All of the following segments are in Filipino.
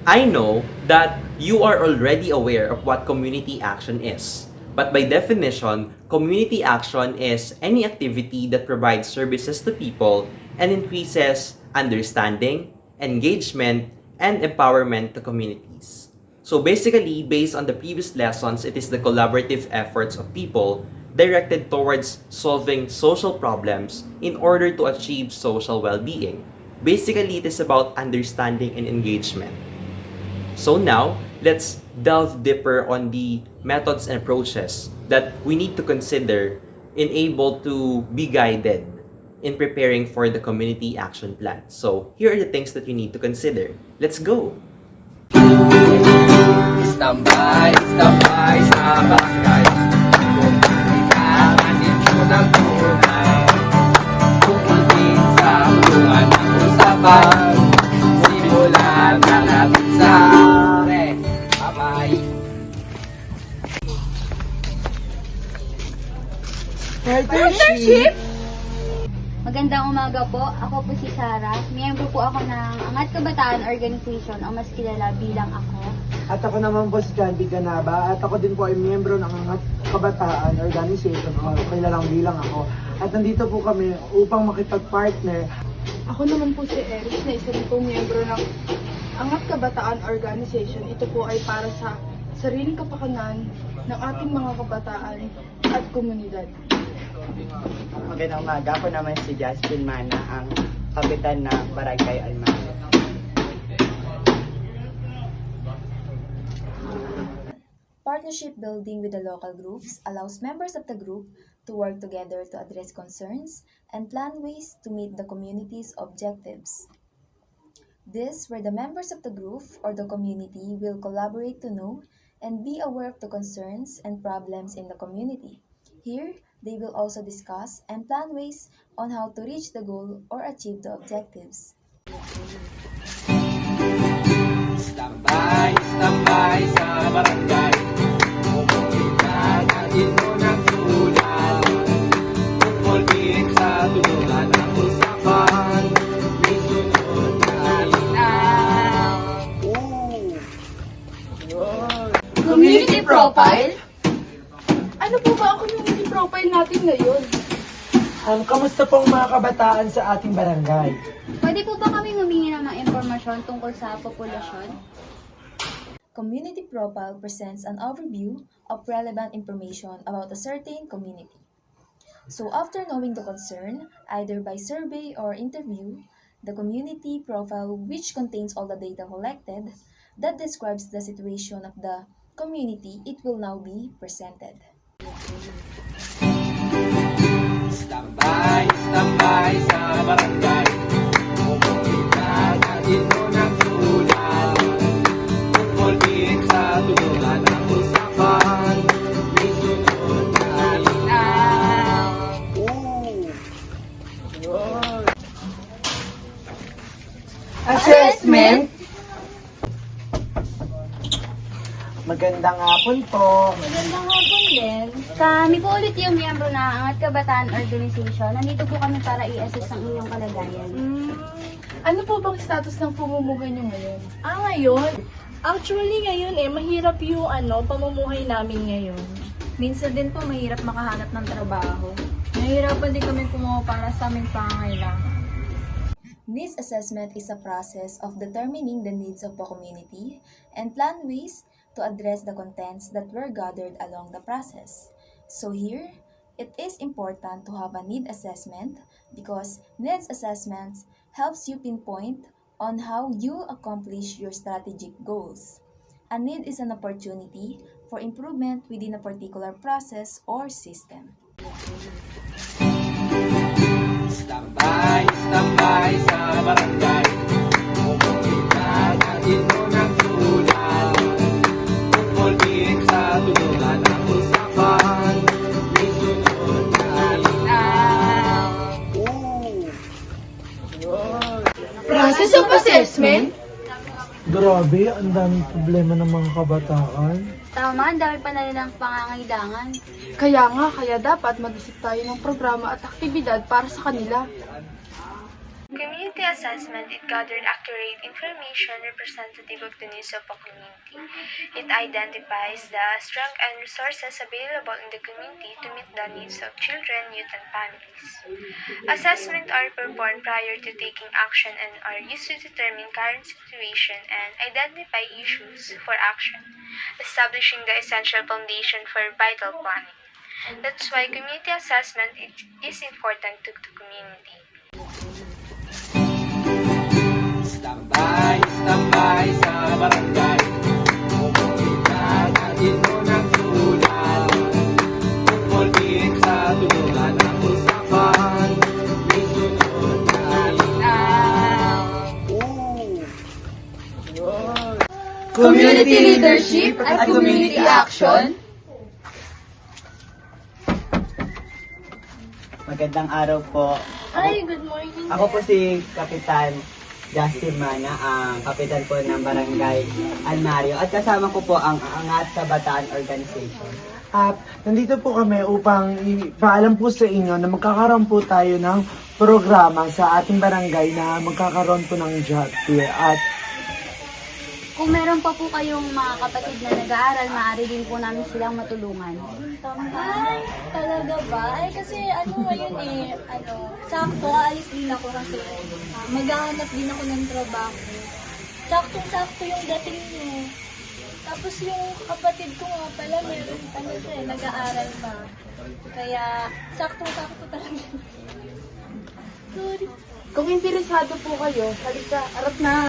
I know that you are already aware of what community action is. But by definition, community action is any activity that provides services to people and increases understanding, engagement, and empowerment to communities. So basically, based on the previous lessons, it is the collaborative efforts of people directed towards solving social problems in order to achieve social well-being. Basically, it is about understanding and engagement. So now, let's delve deeper on the methods and approaches that we need to consider in able to be guided in preparing for the community action plan. So, here are the things that you need to consider. Let's go! Tambay, tambay sa barangay. Kailangan dito ng tunay. Tungkol din sa tulungan ng usapan. Simulan na natin sa kamay. Partnership? Magandang umaga po. Ako po si Sarah. Miyembro po ako ng Angat Kabataan Organization o mas kilala bilang ako. At ako naman po si Candy Ganaba at ako din po ay miyembro ng Angat Kabataan Organization o kilalang bilang ako. At nandito po kami upang makipag-partner. Ako naman po si Eric na isa rin pong miyembro ng Angat Kabataan Organization. Ito po ay para sa sariling kapakanan ng ating mga kabataan at komunidad. Magandang umaga. Ako naman si Justin Mana, ang kapitan ng Barangay Almano. Partnership building with the local groups allows members of the group to work together to address concerns and plan ways to meet the community's objectives. This, where the members of the group or the community will collaborate to know and be aware of the concerns and problems in the community. Here, they will also discuss and plan ways on how to reach the goal or achieve the objectives. Tambay, tambay sa barangay. Kailangan dito ng tulad. Tungkol din sa tulungan ng usapan. Isunod na Community profile? Ano po ba ang community profile natin ngayon? Kamusta pong mga kabataan sa ating barangay? Pwede po ba kami humingi ng mga impormasyon tungkol sa populasyon? Community profile presents an overview of relevant information about a certain community. So after knowing the concern, either by survey or interview, the community profile, which contains all the data collected that describes the situation of the community, it will now be presented. tambay, tambay sa barangay. Kailangan dito ng tulad. Tungkol din sa tulungan ng usapan. Isunod na Assessment? Magandang hapon po. Magandang hapon din. Kami po ulit yung miyembro ng Angat Kabataan Organization. Nandito po kami para i-assess ang inyong kalagayan. Ano po bang status ng pamumuhay niyo ngayon? Ngayon? Actually, ngayon mahirap yung pamumuhay namin ngayon. Minsan din po mahirap makahanap ng trabaho. Nahihirapan din kami kumuha para sa aming pangangailangan. Needs assessment is a process of determining the needs of the community and plan ways to address the contents that were gathered along the process. So here, it is important to have a need assessment because needs assessments helps you pinpoint on how you accomplish your strategic goals. A need is an opportunity for improvement within a particular process or system. tambay, tambay sa barangay. Kailangan dito ng tulad. Tungkol din sa tulungan ng usapan. Isunod na Process of assessment? Grabe, ang daming problema ng mga kabataan. Tama, ang dami pa na nilang pangangailangan. Kaya dapat mag-isip tayo ng programa at aktibidad para sa kanila. Community assessment, it gathered accurate information representative of the needs of a community. It identifies the strengths and resources available in the community to meet the needs of children, youth, and families. Assessments are performed prior to taking action and are used to determine current situation and identify issues for action, establishing the essential foundation for vital planning. That's why community assessment is important to the community. Tambay sa barangay. Komunidad, atin mo ng tulad. Tungkol din sa tulungan ng usapan. May sunod na linaw. Community leadership at community action. Magandang araw po. Ay, good morning. Ako po si Kapitan Justin Mana, ang kapitan po ng Barangay Almario. At kasama ko po ang Angat Kabataan Organization. At nandito po kami upang ipaalam po sa inyo na magkakaroon po tayo ng programa sa ating barangay na magkakaroon po ng job fair. At Kung meron pa po kayong mga kapatid na nag-aaral, maaari din po namin silang matulungan. Ay, talaga ba? Ay, kasi ngayon sakto, aalis din ako kasi maghahanap din ako ng trabaho. Saktong-sakto yung dating niyo. Tapos yung kapatid ko nga pala, meron nag-aaral pa. Kaya, saktong-sakto talaga. Sorry. Kung interesado po kayo, halika, harap na.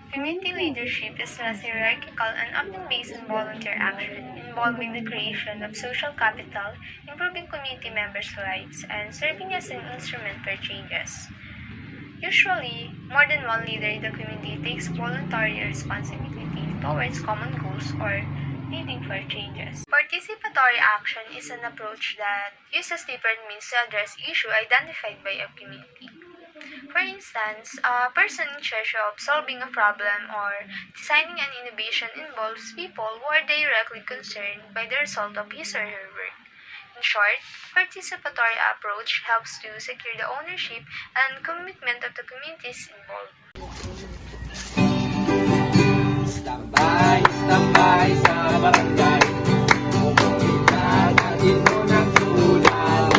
Community leadership is less hierarchical and often based on volunteer action, involving the creation of social capital, improving community members' lives, and serving as an instrument for changes. Usually, more than one leader in the community takes voluntary responsibility towards common goals or leading for changes. Participatory action is an approach that uses different means to address issues identified by a community. For instance, a person in charge of solving a problem or designing an innovation involves people who are directly concerned by the result of his or her work. In short, participatory approach helps to secure the ownership and commitment of the communities involved. Tambay sa barangay. Komunidad, atin mo ng tulad.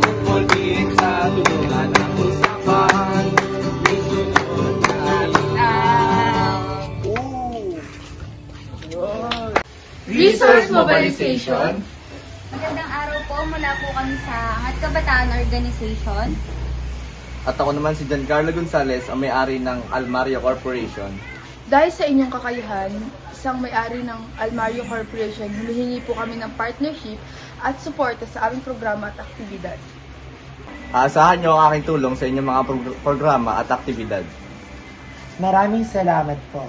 Tungkol din sa tulungan ng usapan. May sunod na linaw. Resource mobilization. Magandang araw po, mula po kami sa Angat Kabataan Organization. At ako naman si Giancarlo Gonzalez, ang may-ari ng Almario Corporation. Dahil sa inyong kakayahan, isang may-ari ng Almario Corporation, humihingi po kami ng partnership at suporta sa aming programa at aktibidad. Aasahan niyo ang aking tulong sa inyong mga programa at aktibidad. maraming salamat po.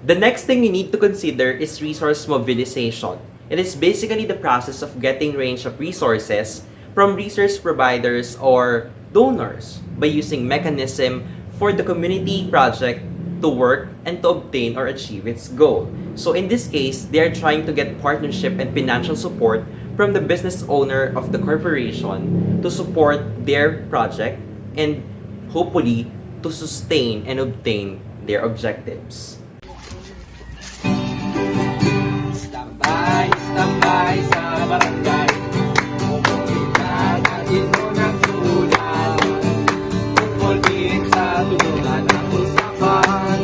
The next thing you need to consider is resource mobilization. It is basically the process of getting range of resources from resource providers or donors by using mechanism for the community project to work and to obtain or achieve its goal. So in this case, they are trying to get partnership and financial support from the business owner of the corporation to support their project and hopefully to sustain and obtain their objectives. Tambay sa barangay. Komunidad, atin mo ng tulad. Tungkol din sa tulungan ng usapan.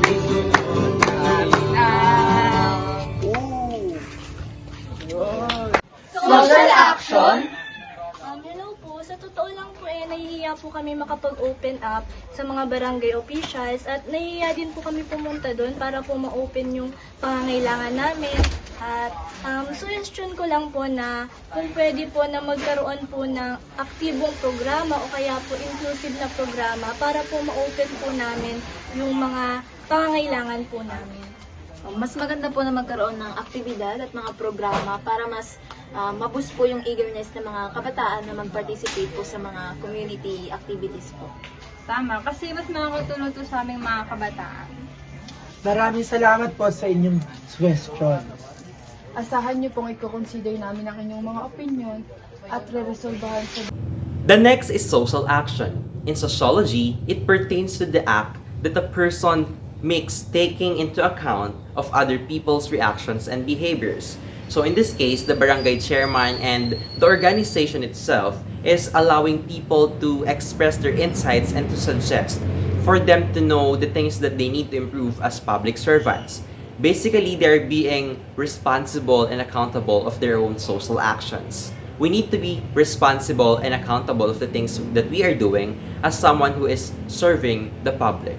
May sunod na linaw. Social action. Hello po, sa totoo lang po nahihiya po kami makapag-open up sa mga barangay officials at nahihiya din po kami pumunta doon para po ma-open yung pangangailangan namin. At suggestion ko lang po na kung pwede po na magkaroon po ng aktibong programa o kaya po inclusive na programa para po ma-open po namin yung mga pangangailangan po namin. Mas maganda po na magkaroon ng aktibidad at mga programa para mas maboost po yung eagerness ng mga kabataan na mag-participate po sa mga community activities po. Tama, kasi mas makakatulong to sa aming mga kabataan. Maraming salamat po sa inyong suggestion. Asahan niyo pong i-consider namin ang inyong mga opinion at re-resolbahan sa The next is social action. In sociology, it pertains to the act that a person makes taking into account of other people's reactions and behaviors. So in this case, the barangay chairman and the organization itself is allowing people to express their insights and to suggest for them to know the things that they need to improve as public servants. Basically, they're being responsible and accountable of their own social actions. We need to be responsible and accountable of the things that we are doing as someone who is serving the public.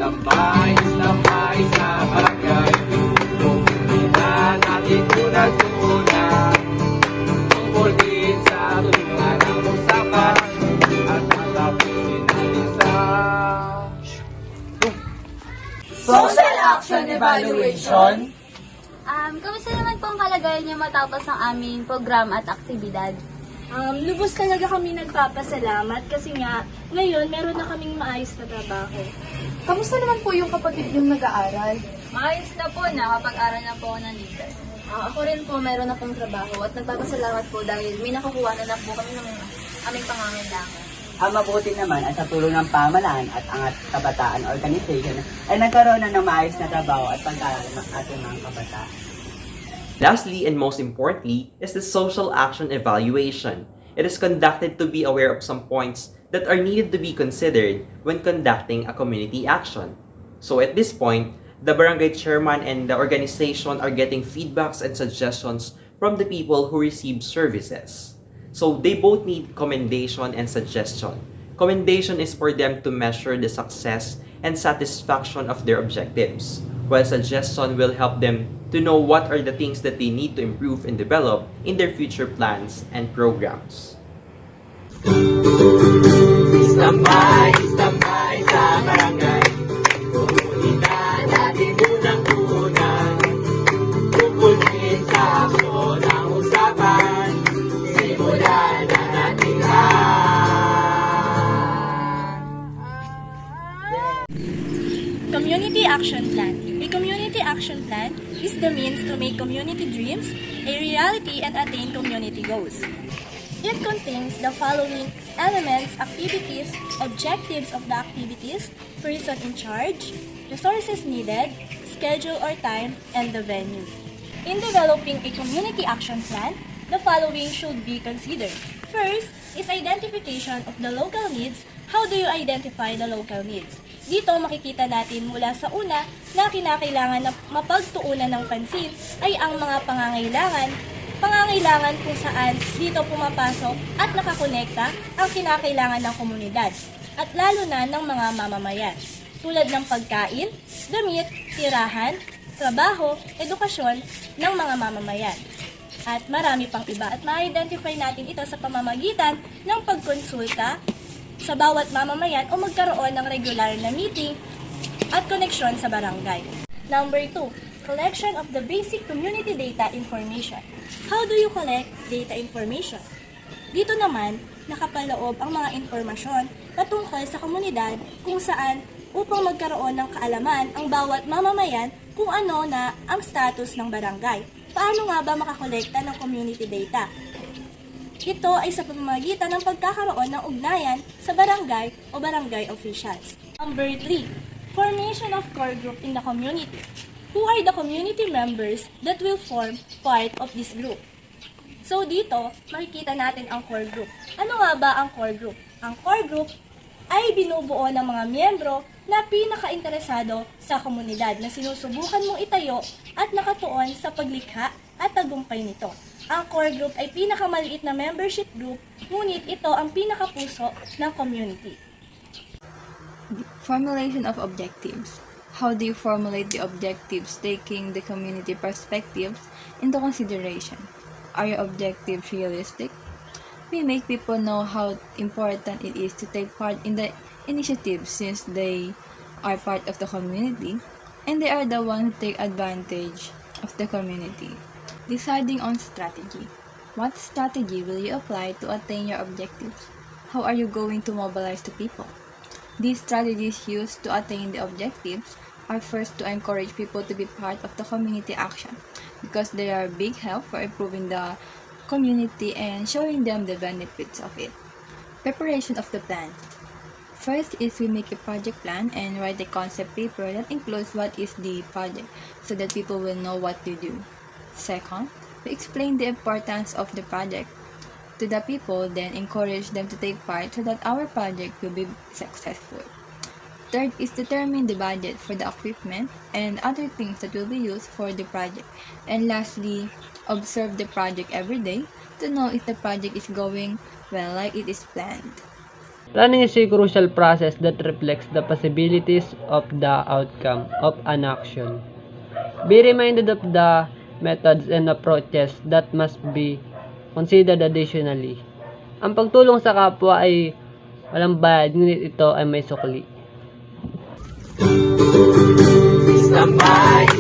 Tambay sa barangay, komunidad natin unang-una. Tungkol din sa tulungan ng usapan at tatapusin natin sa Social Action Evaluation. Kamusta naman po ang kalagayan niyo matapos ang aming programa at aktibidad? Lubos talaga kami nagpapasalamat kasi nga ngayon meron na kaming maayos na trabaho. Kamusta naman po yung kapatid yung nag-aaral? Maayos na po, nakapag-aral na po ako ng leader. Ako rin po, meron na pong trabaho at nagpapasalamat po dahil may nakukuha na po kami ng aming pangangailangan. Ang mabuti naman at sa tulong ng pamahalaan at Angat Kabataan Organization ay nagkaroon na ng maayos na trabaho at pag-aaral ng ating mga kabataan. Lastly and most importantly is the social action evaluation. It is conducted to be aware of some points that are needed to be considered when conducting a community action. So at this point, the barangay chairman and the organization are getting feedbacks and suggestions from the people who receive services. So they both need commendation and suggestion. Commendation is for them to measure the success and satisfaction of their objectives, while suggestion will help them to know what are the things that they need to improve and develop in their future plans and programs. Tambay sa barangay, komunidad natin unang-una. Tungkol din sa aksyon ang usapan, simulan na natin Community Action Plan. A community action plan is the means to make community dreams a reality and attain community goals. It contains the following elements: activities, objectives of the activities, person in charge, resources needed, schedule or time, and the venue. In developing a community action plan, the following should be considered. First is identification of the local needs. How do you identify the local needs? Dito makikita natin mula sa una na kinakailangan na mapagtuunan ng pansin ay ang mga pangangailangan kung saan dito pumapasok at nakakonekta ang kinakailangan ng komunidad at lalo na ng mga mamamayan tulad ng pagkain, damit, tirahan, trabaho, edukasyon ng mga mamamayan. At marami pang iba at ma-identify natin ito sa pamamagitan ng pagkonsulta sa bawat mamamayan o magkaroon ng regular na meeting at koneksyon sa barangay. Number 2, collection of the basic community data information. How do you collect data information? Dito naman, nakapaloob ang mga impormasyon patungkol sa komunidad kung saan upang magkaroon ng kaalaman ang bawat mamamayan kung ano na ang status ng barangay. Paano nga ba makakolekta ng community data? Ito ay sa pamamagitan ng pagkakaroon ng ugnayan sa barangay o barangay officials. Number 3, formation of core group in the community. Who are the community members that will form part of this group? So dito, makikita natin ang core group. Ano nga ba ang core group? Ang core group ay binubuo ng mga miyembro na pinaka-interesado sa komunidad na sinusubukan mong itayo at nakatuon sa paglikha at tagumpay nito. Ang core group ay pinakamaliit na membership group, ngunit ito ang pinakapuso ng community. Formulation of objectives. How do you formulate the objectives taking the community perspectives into consideration? Are your objectives realistic? We make people know how important it is to take part in the initiative since they are part of the community and they are the ones who take advantage of the community. Deciding on strategy. What strategy will you apply to attain your objectives? How are you going to mobilize the people? These strategies used to attain the objectives are first to encourage people to be part of the community action because they are a big help for improving the community and showing them the benefits of it. Preparation of the plan. First is we make a project plan and write a concept paper that includes what is the project so that people will know what to do. Second, we explain the importance of the project to the people, then encourage them to take part so that our project will be successful. Third is determine the budget for the equipment and other things that will be used for the project. And lastly, observe the project every day to know if the project is going well like it is planned. Planning is a crucial process that reflects the possibilities of the outcome of an action. Be reminded of the methods and approaches that must be considered additionally. Ang pagtulong sa kapwa ay walang bayad, ngunit ito ay may sukli. Standby,